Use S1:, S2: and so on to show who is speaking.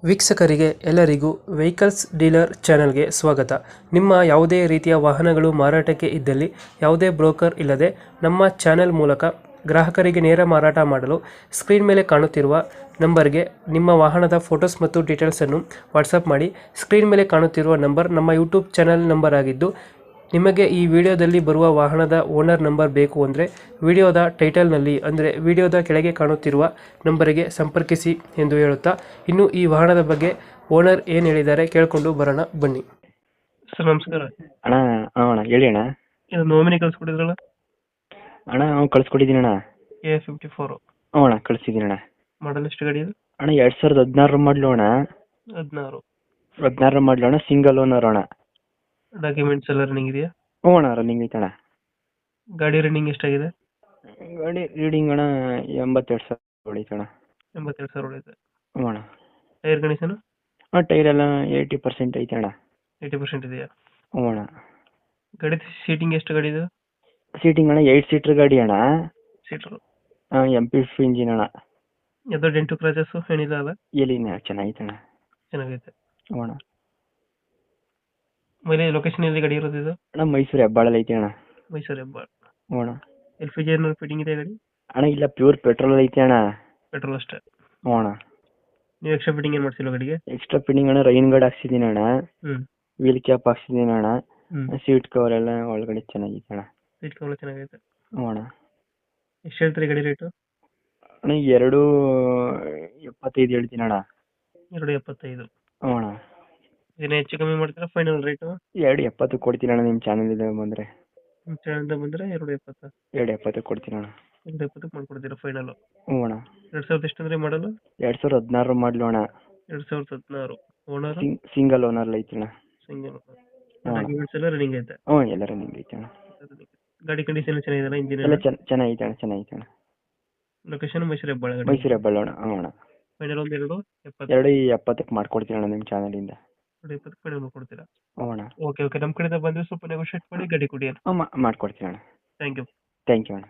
S1: ವೀಕ್ಷಕರಿಗೆ ಎಲ್ಲರಿಗೂ vehicles dealer ಚಾನೆಲ್ಗೆ ಸ್ವಾಗತ. ನಿಮ್ಮ ಯಾವುದೇ ರೀತಿಯ ವಾಹನಗಳು ಮಾರಾಟಕ್ಕೆ ಇದ್ದಲ್ಲಿ ಯಾವುದೇ ಬ್ರೋಕರ್ ಇಲ್ಲದೆ ನಮ್ಮ ಚಾನೆಲ್ ಮೂಲಕ ಗ್ರಾಹಕರಿಗೆ ನೇರ ಮಾರಾಟ ಮಾಡಲು ಸ್ಕ್ರೀನ್ ಮೇಲೆ ಕಾಣುತ್ತಿರುವ ನಂಬರ್ಗೆ ನಿಮ್ಮ ವಾಹನದ ಫೋಟೋಸ್ ಮತ್ತು ಡೀಟೇಲ್ಸನ್ನು ವಾಟ್ಸಪ್ ಮಾಡಿ. ಸ್ಕ್ರೀನ್ ಮೇಲೆ ಕಾಣುತ್ತಿರುವ ನಂಬರ್ ನಮ್ಮ ಯೂಟ್ಯೂಬ್ ಚಾನೆಲ್ ನಂಬರ್ ಆಗಿದ್ದು, ನಿಮಗೆ ಈ ವಿಡಿಯೋದಲ್ಲಿ ಬರುವ ವಾಹನದ ಓನರ್ ನಂಬರ್ ಬೇಕು ಅಂದರೆ ವಿಡಿಯೋದ ಟೈಟಲ್ನಲ್ಲಿ ಅಂದರೆ ವಿಡಿಯೋದ ಕೆಳಗೆ ಕಾಣುತ್ತಿರುವ ನಂಬರಿಗೆ ಸಂಪರ್ಕಿಸಿ ಎಂದು ಹೇಳುತ್ತಾ, ಇನ್ನು ಈ ವಾಹನದ ಬಗ್ಗೆ ಓನರ್ ಏನು ಹೇಳಿದ್ದಾರೆ ಕೇಳಿಕೊಂಡು ಬರೋಣ ಬನ್ನಿ. ಸರ್ ನಮಸ್ಕಾರ.
S2: ಅಣ್ಣ ಅಣ್ಣ ಹೇಳಿ ಅಣ್ಣ.
S1: ಇದು ನೋಮಿನಿ ಕಳಿಸ್ಕೊಟ್ಟಿದ್ರಲ್ಲ?
S2: ಅಣ್ಣ ಕಳ್ಸ್ಕೊಟ್ಟಿದ್ದೀನಿ ಅಣ್ಣ.
S1: A54.
S2: ಅಣ್ಣ ಕಳಿಸಿದ್ದೀನಿ ಅಣ್ಣ.
S1: ಮಾಡಲ್ ಎಷ್ಟು ಗಾಡಿ ಇದು?
S2: ಅಣ್ಣ 2016 ಮಾಡಲು ಅಣ್ಣ. 16 ಮಾಡಲು ಅಣ್ಣ. ಸಿಂಗಲ್ ಓನರ್ ಅಣ್ಣ.
S1: ಡಾಕ್ಯುಮೆಂಟ್ಸ್ ಎಲ್ಲ ರನ್ನಿಂಗ್ ಇದೆಯಾ?
S2: ಅಣ್ಣ ರನ್ನಿಂಗ್ ಐತೆ ಅಣ್ಣ.
S1: ಗಾಡಿ ರನ್ನಿಂಗ್ ಎಷ್ಟಾಗಿದೆ?
S2: ಗಾಡಿ ರೀಡಿಂಗ್ ಅಣ್ಣ 82,000 ಹೊಡೀತು ಅಣ್ಣ.
S1: 82,000 ಹೊಡೆಯುತ್ತೆ.
S2: ಅಣ್ಣ
S1: ಟೈರ್ ಕಂಡೀಷನ್?
S2: ಟೈರ್ ಎಲ್ಲ 80% ಐತೆ ಅಣ್ಣ.
S1: 80% ಇದೆಯಾ?
S2: ಅಣ್ಣ
S1: ಗಾಡಿ ಸೀಟಿಂಗ್ ಎಷ್ಟು ಗಾಡಿ ಇದು?
S2: ಸೀಟಿಂಗ್ ಅಣ್ಣ 8 ಸೀಟರ್ ಗಾಡಿ ಅಣ್ಣ.
S1: ಸೀಟರ್
S2: MP ಇಂಜಿನ್ ಅಣ್ಣ.
S1: ಯಾವುದೋ ಡೆಂಟು ಕ್ರಾಚಸ್ ಏನಿಲ್ಲ ಅಲ್ಲ?
S2: ಎಲ್ಲಿನ ಚೆನ್ನಾಗೈತೆ ಅಣ್ಣ.
S1: ಚೆನ್ನಾಗೈತೆ.
S2: ಅಣ್ಣ
S1: ಮೇಲೆ ಲೊಕೇಶನ್ ಎಲ್ಲಿ ಗಾಡಿ ಇರೋದು ಇದು?
S2: ಅಣ್ಣ ಮೈಸೂರು ಹೆಬ್ಬಾಳಲ್ಲಿ ಐತೆ ಅಣ್ಣ.
S1: ಮೈಸೂರು ಹೆಬ್ಬಾಳ.
S2: ಅಣ್ಣ
S1: LPG ಏನಾದ್ರು ಫಿಟ್ಟಿಂಗ್ ಇದೆ ಗಾಡಿ?
S2: ಅಣ್ಣ ಇಲ್ಲ ಪ್ಯೂರ್ ಪೆಟ್ರೋಲ್ ಐತೆ ಅಣ್ಣ.
S1: ಪೆಟ್ರೋಲ್ ಅಷ್ಟೇ.
S2: ಅಣ್ಣ
S1: ನೀವು ಎಕ್ಸ್ಟ್ರಾ ಫಿಟ್ಟಿಂಗ್ ಏನು ಮಾಡ್ಸಿಲ್ಲ ಗಾಡಿಗೆ?
S2: ಎಕ್ಸ್ಟ್ರಾ ಫಿಟ್ಟಿಂಗ್ ಅಣ್ಣ ರೈನ್ ಗಾರ್ಡ್ ಹಾಕ್ಸಿದ್ದೀನಿ ಅಣ್ಣ.
S1: ಹ್ಮ್
S2: ವೀಲ್ ಕ್ಯಾಪ್ ಹಾಕ್ಸಿದ್ದೀನಿ ಅಣ್ಣ.
S1: ಹ್ಮ್
S2: ಸೀಟ್ ಕವರ್ ಎಲ್ಲ ಒಳಗಡೆ ಚೆನ್ನಾಗೈತೆ ಅಣ್ಣ.
S1: ಸೀಟ್ ಕವರ್ ಚೆನ್ನಾಗೈತೆ.
S2: ಅಣ್ಣ
S1: ಎಷ್ಟು ಹೇಳ್ತೀರಿ ಗಾಡಿ ರೇಟು?
S2: ಅಣ್ಣ 2.75 ಹೇಳ್ತೀನಿ ಅಣ್ಣ.
S1: 2.75.
S2: ಅಣ್ಣ
S1: ಇದನ್ನ ಹೆಚ್ಚು ಕಮ್ಮಿ ಮಾಡ್ತೀರಾ ಫೈನಲ್ ರೇಟು?
S2: 2.70 ಕೊಡ್ತೀನಿ ಅಣ್ಣ. ನಿಮ್ಮ ಚಾನಲ್ ಇದೆ ಬಂದರೆ.
S1: ನಿಮ್ಮ ಚಾನಲ್ದ ಬಂದರೆ 2.70.
S2: 2.70 ಕೊಡ್ತೀನಿ ಅಣ್ಣ.
S1: 2.70 ಮಾಡ್ಕೊಡ್ತೀರಾ ಫೈನಲ್?
S2: ಅಣ್ಣ
S1: 2000 ಎಷ್ಟು ಅಂದ್ರೆ ಮಾಡಲು?
S2: 2016 ಮಾಡಲು ಅಣ್ಣ.
S1: 2016. ಓನರ್?
S2: ಸಿಂಗಲ್ ಓನರ್ ಐತಿ ಅಣ್ಣ.
S1: ಸಿಂಗಲ್. ಡಾಕ್ಯುಮೆಂಟ್ಸ್ ಎಲ್ಲ ರನ್ನಿಂಗ್ ಐತೆ?
S2: ಎಲ್ಲ ರನ್ನಿಂಗ್ ಐತೆ ಅಣ್ಣ.
S1: ಗಾಡಿ ಕಂಡೀಷನ್ ಚೆನ್ನಾಗಿದೆ? ಇಂಜಿನ್
S2: ಎಲ್ಲ ಚೆನ್ನಾಗೈತೆ ಅಣ್ಣ. ಚೆನ್ನಾಗೈತೆ ಅಣ್ಣ.
S1: ಲೊಕೇಶನ್ ಮೈಸೂರು ಹೆಬ್ಬಾಳ.
S2: ಮೈಸೂರು ಹೆಬ್ಬಾಳ ಅಣ್ಣ. ಅಣ್ಣ
S1: ಫೈನಲ್ ಒಂದು 2.70.
S2: 2.70 ಮಾಡ್ಕೊಡ್ತೀನಿ ಅಣ್ಣ ನಿಮ್ಮ ಚಾನಲಿಂದ.
S1: 2.70 ಫೈನಲ್ ಮಾಡ್ಕೊಡ್ತೀರಾ?
S2: ಅಣ್ಣ
S1: ಓಕೆ ನಮ್ಮ ಕಡೆಯಿಂದ ಬಂದರೆ ಸ್ವಲ್ಪ ನೆಗೋಷಿಯೇಟ್ ಮಾಡಿ ಗಾಡಿ ಕೊಡಿ.
S2: ಮಾಡ್ಕೊಡ್ತೀನಿ ಅಣ್ಣ.
S1: Thank you.
S2: ಥ್ಯಾಂಕ್ ಯು ಅಣ್ಣ.